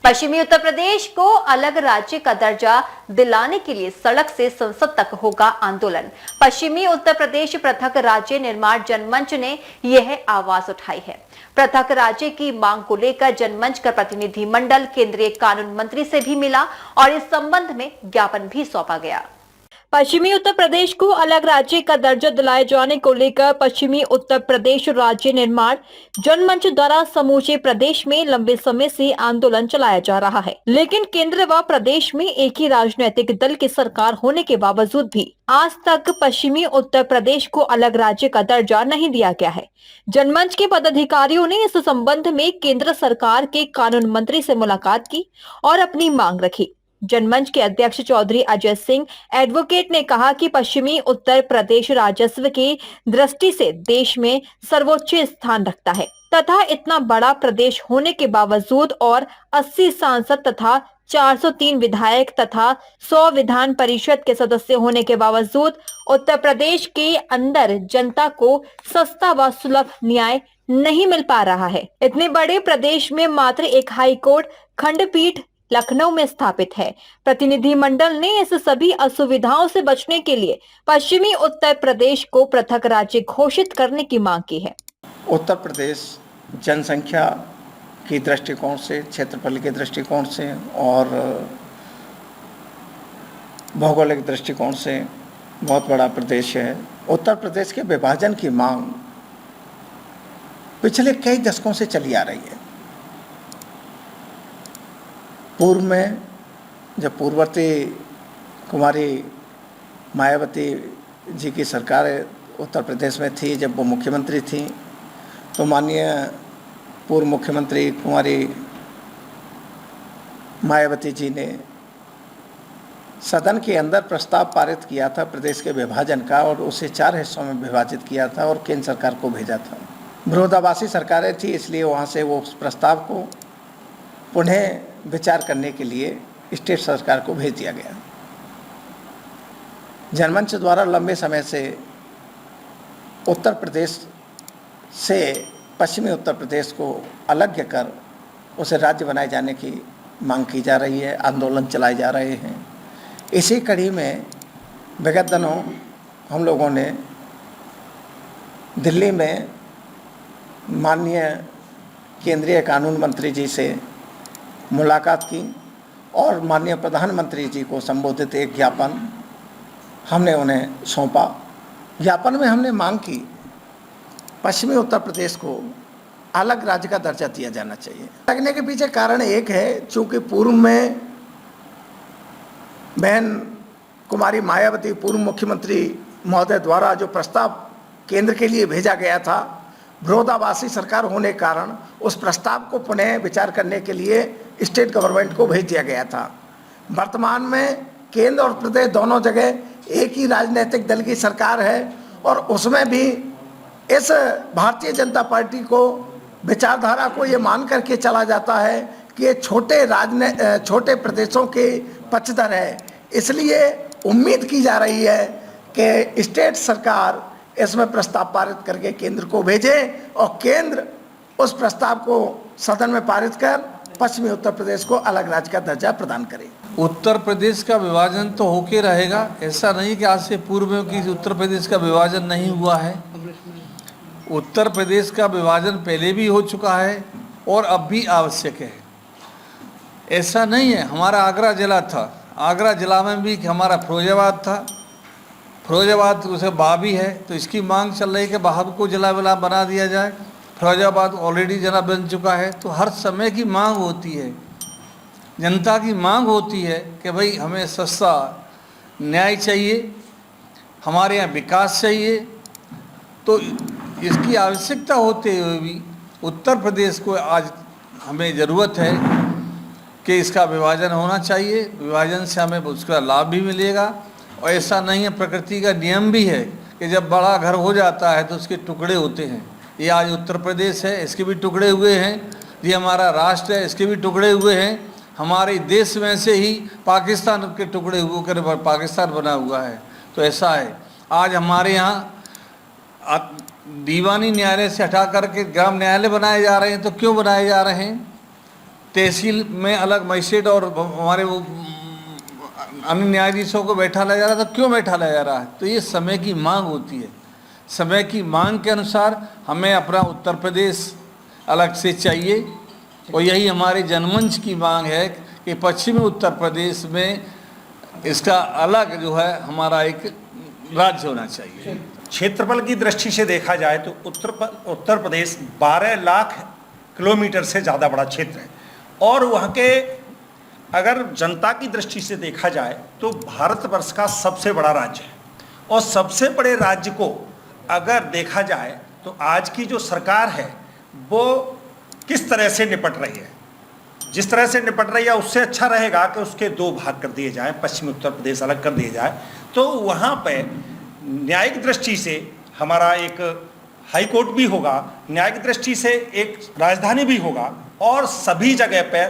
पश्चिमी उत्तर प्रदेश को अलग राज्य का दर्जा दिलाने के लिए सड़क से संसद तक होगा आंदोलन। पश्चिमी उत्तर प्रदेश पृथक राज्य निर्माण जनमंच ने यह आवाज उठाई है। पृथक राज्य की मांग को लेकर जनमंच का प्रतिनिधिमंडल केंद्रीय कानून मंत्री से भी मिला और इस संबंध में ज्ञापन भी सौंपा गया। पश्चिमी उत्तर प्रदेश को अलग राज्य का दर्जा दिलाए जाने को लेकर पश्चिमी उत्तर प्रदेश राज्य निर्माण जनमंच द्वारा समूचे प्रदेश में लंबे समय से आंदोलन चलाया जा रहा है, लेकिन केंद्र व प्रदेश में एक ही राजनीतिक दल की सरकार होने के बावजूद भी आज तक पश्चिमी उत्तर प्रदेश को अलग राज्य का दर्जा नहीं दिया गया है। जनमंच के पदाधिकारियों ने इस संबंध में केंद्र सरकार के कानून मंत्री से मुलाकात की और अपनी मांग रखी। जनमंच के अध्यक्ष चौधरी अजय सिंह एडवोकेट ने कहा कि पश्चिमी उत्तर प्रदेश राजस्व की दृष्टि से देश में सर्वोच्च स्थान रखता है तथा इतना बड़ा प्रदेश होने के बावजूद और 80 सांसद तथा 403 विधायक तथा 100 विधान परिषद के सदस्य होने के बावजूद उत्तर प्रदेश के अंदर जनता को सस्ता व सुलभ न्याय नहीं मिल पा रहा है। इतने बड़े प्रदेश में मात्र एक हाई कोर्ट खंडपीठ लखनऊ में स्थापित है। प्रतिनिधिमंडल ने इस सभी असुविधाओं से बचने के लिए पश्चिमी उत्तर प्रदेश को पृथक राज्य घोषित करने की मांग की है। उत्तर प्रदेश जनसंख्या की दृष्टिकोण से, क्षेत्रफल के दृष्टिकोण से और भौगोलिक दृष्टिकोण से बहुत बड़ा प्रदेश है। उत्तर प्रदेश के विभाजन की मांग पिछले कई दशकों से चली आ रही है। पूर्व में जब पूर्ववर्ती कुमारी मायावती जी की सरकार उत्तर प्रदेश में थी, जब वो मुख्यमंत्री थी, तो माननीय पूर्व मुख्यमंत्री कुमारी मायावती जी ने सदन के अंदर प्रस्ताव पारित किया था प्रदेश के विभाजन का और उसे 4 हिस्सों में विभाजित किया था और केंद्र सरकार को भेजा था। विरोधाभासी सरकारें थी, इसलिए वहाँ से वो उस प्रस्ताव को पुनः विचार करने के लिए स्टेट सरकार को भेज दिया गया। जनमंच द्वारा लंबे समय से उत्तर प्रदेश से पश्चिमी उत्तर प्रदेश को अलग कर उसे राज्य बनाए जाने की मांग की जा रही है, आंदोलन चलाए जा रहे हैं। इसी कड़ी में विगत दिनों हम लोगों ने दिल्ली में माननीय केंद्रीय कानून मंत्री जी से मुलाकात की और माननीय प्रधानमंत्री जी को संबोधित एक ज्ञापन हमने उन्हें सौंपा। ज्ञापन में हमने मांग की पश्चिमी उत्तर प्रदेश को अलग राज्य का दर्जा दिया जाना चाहिए। लगने के पीछे कारण एक है, चूँकि पूर्व में बहन कुमारी मायावती पूर्व मुख्यमंत्री महोदय द्वारा जो प्रस्ताव केंद्र के लिए भेजा गया था, विरोधाभासी सरकार होने के कारण उस प्रस्ताव को पुनः विचार करने के लिए स्टेट गवर्नमेंट को भेज दिया गया था। वर्तमान में केंद्र और प्रदेश दोनों जगह एक ही राजनीतिक दल की सरकार है और उसमें भी इस भारतीय जनता पार्टी को विचारधारा को ये मान करके चला जाता है कि ये छोटे प्रदेशों के पक्षधर है। इसलिए उम्मीद की जा रही है कि स्टेट सरकार इसमें प्रस्ताव पारित करके केंद्र को भेजे और केंद्र उस प्रस्ताव को सदन में पारित कर पश्चिमी उत्तर प्रदेश को अलग राज्य का दर्जा प्रदान करे। उत्तर प्रदेश का विभाजन तो होके रहेगा, ऐसा नहीं कि आज से पूर्व में कि उत्तर प्रदेश का विभाजन नहीं हुआ है। उत्तर प्रदेश का विभाजन पहले भी हो चुका है और अब भी आवश्यक है। ऐसा नहीं है, हमारा आगरा जिला था, आगरा जिला में भी हमारा फिरोजाबाद था, फिरोजाबाद उसे भाभी है, तो इसकी मांग चल रही है कि भाभी को जिला बना दिया जाए। फिरोजाबाद ऑलरेडी जिला बन चुका है। तो हर समय की मांग होती है, जनता की मांग होती है कि भाई हमें सस्ता न्याय चाहिए, हमारे यहाँ विकास चाहिए। तो इसकी आवश्यकता होते हुए भी उत्तर प्रदेश को आज हमें ज़रूरत है कि इसका विभाजन होना चाहिए। विभाजन से हमें उसका लाभ भी मिलेगा और ऐसा नहीं है, प्रकृति का नियम भी है कि जब बड़ा घर हो जाता है तो उसके टुकड़े होते हैं। ये आज उत्तर प्रदेश है, इसके भी टुकड़े हुए हैं। ये हमारा राष्ट्र है, इसके भी टुकड़े हुए हैं। हमारे देश में से ही पाकिस्तान के टुकड़े होकर पाकिस्तान बना हुआ है। तो ऐसा है, आज हमारे यहाँ दीवानी न्यायालय से हटा करके ग्राम न्यायालय बनाए जा रहे हैं। तो क्यों बनाए जा रहे हैं? तहसील में अलग मजिस्ट्रेट और हमारे वो अन्य न्यायाधीशों को बैठा लाया जा रहा है, तो क्यों बैठा लाया जा रहा है? तो ये समय की मांग होती है। समय की मांग के अनुसार हमें अपना उत्तर प्रदेश अलग से चाहिए, और यही हमारे जनमंच की मांग है कि पश्चिमी उत्तर प्रदेश में इसका अलग जो है हमारा एक राज्य होना चाहिए। क्षेत्रफल की दृष्टि से देखा जाए तो उत्तर प्रदेश 12 लाख किलोमीटर से ज़्यादा बड़ा क्षेत्र है, और वहाँ के अगर जनता की दृष्टि से देखा जाए तो भारतवर्ष का सबसे बड़ा राज्य है। और सबसे बड़े राज्य को अगर देखा जाए तो आज की जो सरकार है वो किस तरह से निपट रही है, जिस तरह से निपट रही है उससे अच्छा रहेगा कि उसके 2 भाग कर दिए जाएं, पश्चिमी उत्तर प्रदेश अलग कर दिए जाए, तो वहाँ पे न्यायिक दृष्टि से हमारा एक हाई कोर्ट भी होगा, न्यायिक दृष्टि से एक राजधानी भी होगा, और सभी जगह पे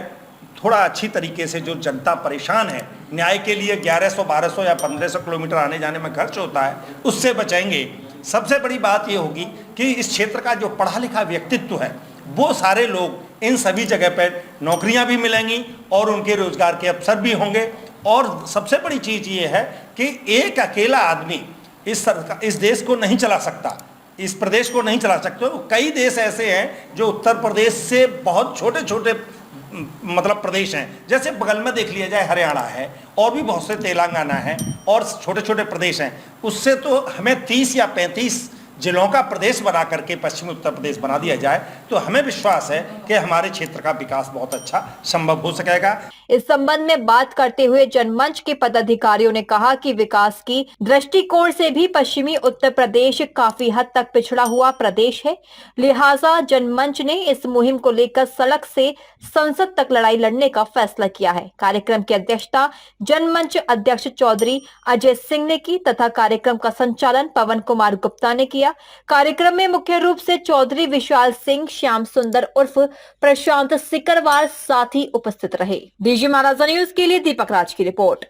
थोड़ा अच्छी तरीके से जो जनता परेशान है न्याय के लिए 1100, 1200 या 1500 किलोमीटर आने जाने में खर्च होता है, उससे बचेंगे। सबसे बड़ी बात ये होगी कि इस क्षेत्र का जो पढ़ा लिखा व्यक्तित्व है वो सारे लोग इन सभी जगह पर नौकरियां भी मिलेंगी और उनके रोजगार के अवसर भी होंगे। और सबसे बड़ी चीज़ ये है कि एक अकेला आदमी इस देश को नहीं चला सकता, इस प्रदेश को नहीं चला सकते। कई देश ऐसे हैं जो उत्तर प्रदेश से बहुत छोटे छोटे मतलब प्रदेश हैं, जैसे बगल में देख लिया जाए हरियाणा है, और भी बहुत से तेलंगाना है, और छोटे छोटे प्रदेश हैं। उससे तो हमें 30 या 35 जिलों का प्रदेश बना करके पश्चिमी उत्तर प्रदेश बना दिया जाए तो हमें विश्वास है कि हमारे क्षेत्र का विकास बहुत अच्छा संभव हो सकेगा। इस संबंध में बात करते हुए जनमंच के पदाधिकारियों ने कहा कि विकास की दृष्टिकोण से भी पश्चिमी उत्तर प्रदेश काफी हद तक पिछड़ा हुआ प्रदेश है, लिहाजा जनमंच ने इस मुहिम को लेकर सड़क से संसद तक लड़ाई लड़ने का फैसला किया है। कार्यक्रम की अध्यक्षता जनमंच अध्यक्ष चौधरी अजय सिंह ने की तथा कार्यक्रम का संचालन पवन कुमार गुप्ता ने किया। कार्यक्रम में मुख्य रूप से चौधरी विशाल सिंह, श्याम सुंदर उर्फ प्रशांत सिकरवार साथी उपस्थित रहे। डीजी महाराजा न्यूज के लिए दीपक राज की रिपोर्ट।